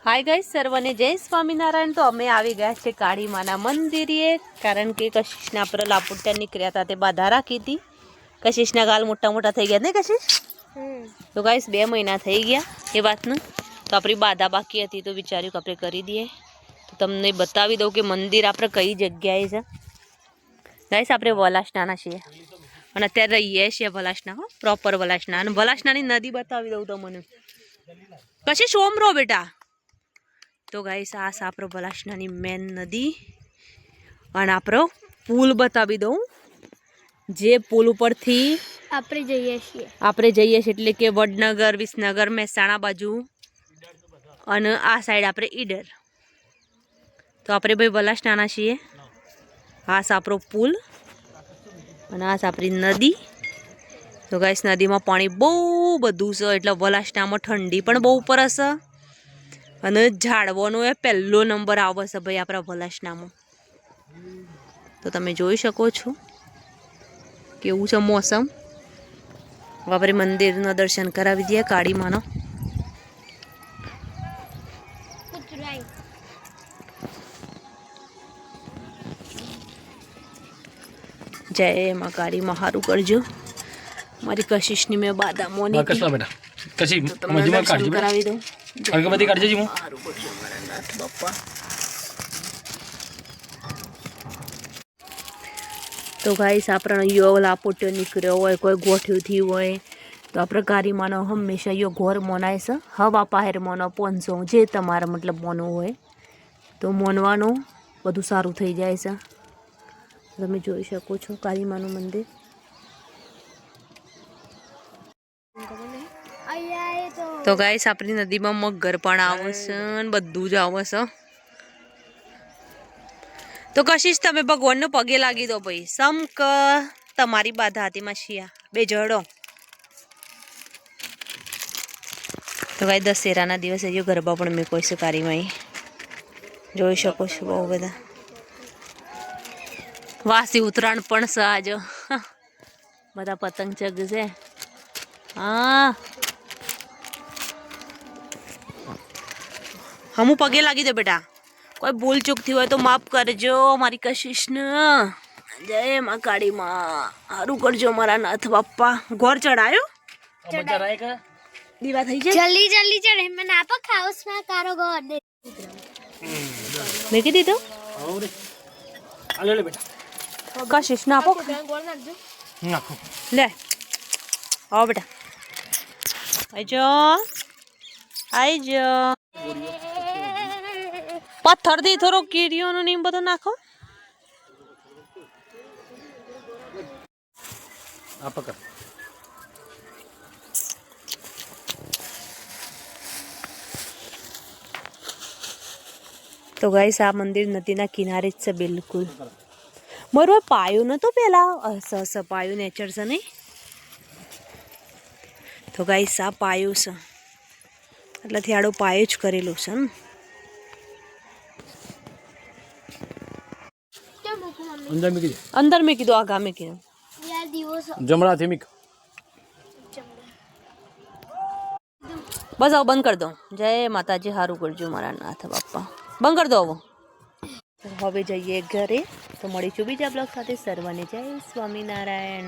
Hi guys, सर्वने जय स्वामीनारायण। तो अमे આવી ગયા છે કાળી માના મંદિરે, કારણ કે કશિશના પર લાપુટ્યા નીકળ્યા હતા તે બાધા રાખી હતી। કશિશના ગાલ મોટા મોટા થઈ ગયા ને કશિશ? તો ગાइस 2 મહિના થઈ ગયા એ વાતનું। તો આપણી બાધા બાકી હતી તો વિચાર્યું કે આપણે કરી દઈએ। તો તમને બતાવી દઉં કે મંદિર આપણે કઈ જગ્યાએ છે। ગાइस આપણે વલાસનાના છીએ અને અત્યારે રહીએ છીએ વલાસના, હો પ્રોપર વલાસના। અને વલાસનાની નદી બતાવી દઉં તમને। કશિશ ઓમ રો બેટા। तो गाइस आ आपरो वलासनानी मेन नदी और आपरो पुल बतावी दऊं। जे पुल परथी आपरे जईए छे એટલે કે વડનગર, વિસનગર, મહેસાણા બાજુ અને આ સાઈડ આપણે ઈડર। તો આપણે ભાઈ વલાસનાના છીએ। આ આપણો પુલ અને આ આપણી નદી। તો ગાइस નદીમાં પાણી બહુ બધું છે એટલે વલાસનામાં ઠંડી પણ બહુ પડે છે અને ઝાડવાનો એ પહેલો નંબર આવે છે ભાઈ આપણા વલાસનામાં। તો તમે જોઈ શકો છો કેવું છે મોસમ। આપણે મંદિરના દર્શન કરાવી દઈએ કાળી માનો। जय मां काली मां हारू करजो। मारी कशिशनी में बादा मोनी कसला बेटा कशी मजमा काढजी करावी दो। अगरबत्ती काढजे जी मु हारू करजो मारा नाथ बाप्पा। तो गाइस आपण यो लापोट्यो निकळ्यो होय, कोई गोठ्યું थी होय तो આપણે કાળી માનો હંમેશા યો ઘોર મોનાય છે। હવા પાહેર મોનો પોંચો જે તમારા मतलब મોનો હોય તો મોનવાનું બધું સારું થઈ જાય છે। તમે જોઈ શકો છો કાળી માનું મંદિર। तो गाइस આપણી નદીમાં મગર પણ આવે છે અને બધું જ આવે છે। तो कशिश તમે ભગવાનનો પગે લાગી દો ભાઈ। સમક તમારી બાધા હતી માશિયા બે જડો। તો ગાઈ દશેરાના દિવસે જો ગરબા પણ મેં કોઈ છે કાળી માઈ જોઈ શકો છો। બહુ બધા વાસી ઉત્તરાયણ પણ છે આજ। બધા પતંગ ચગશે। हाँ हमू पगे लागी दे बेटा। कोई भूल चूक थी हो तो माफ करजो मारी कशिश न। जय मां काली मां हारू करजो मारा नाथ बाप्पा। घोर चढ़ायो चढ़ाए का दीवा थई जे जल्दी जल्दी चढ़े मैं ना पर खाउस में कारो घोर दे मैं की दी तो और ले ले बेटा कशिश ना पो नाखो ले आओ बेटा आई जो पत्थर दी थोड़ो कीड़ियों नो नीम बतो नाखो। आप कर तो गाइस आ मंदिर नदीना किनारे ज છે बिल्कुल। મારો પાયો નતો પેલા અસ પાયો નેચર છે નહીં। તો ગાઈસ આ પાયો છે એટલેથી આડો પાયો જ કરેલો છે ને। अंदर में कीधो आगा में कीधो यार दीवो जमड़ा थे मिक बस आओ बंद कर दो। जय माताजी हारू करजो मारा नाथ बाप्पा। बंद कर दो वो। तो हवे जाइए घरे। तो मळीशुं बीजा ब्लॉग साथे। सर्वने जय स्वामीनारायण।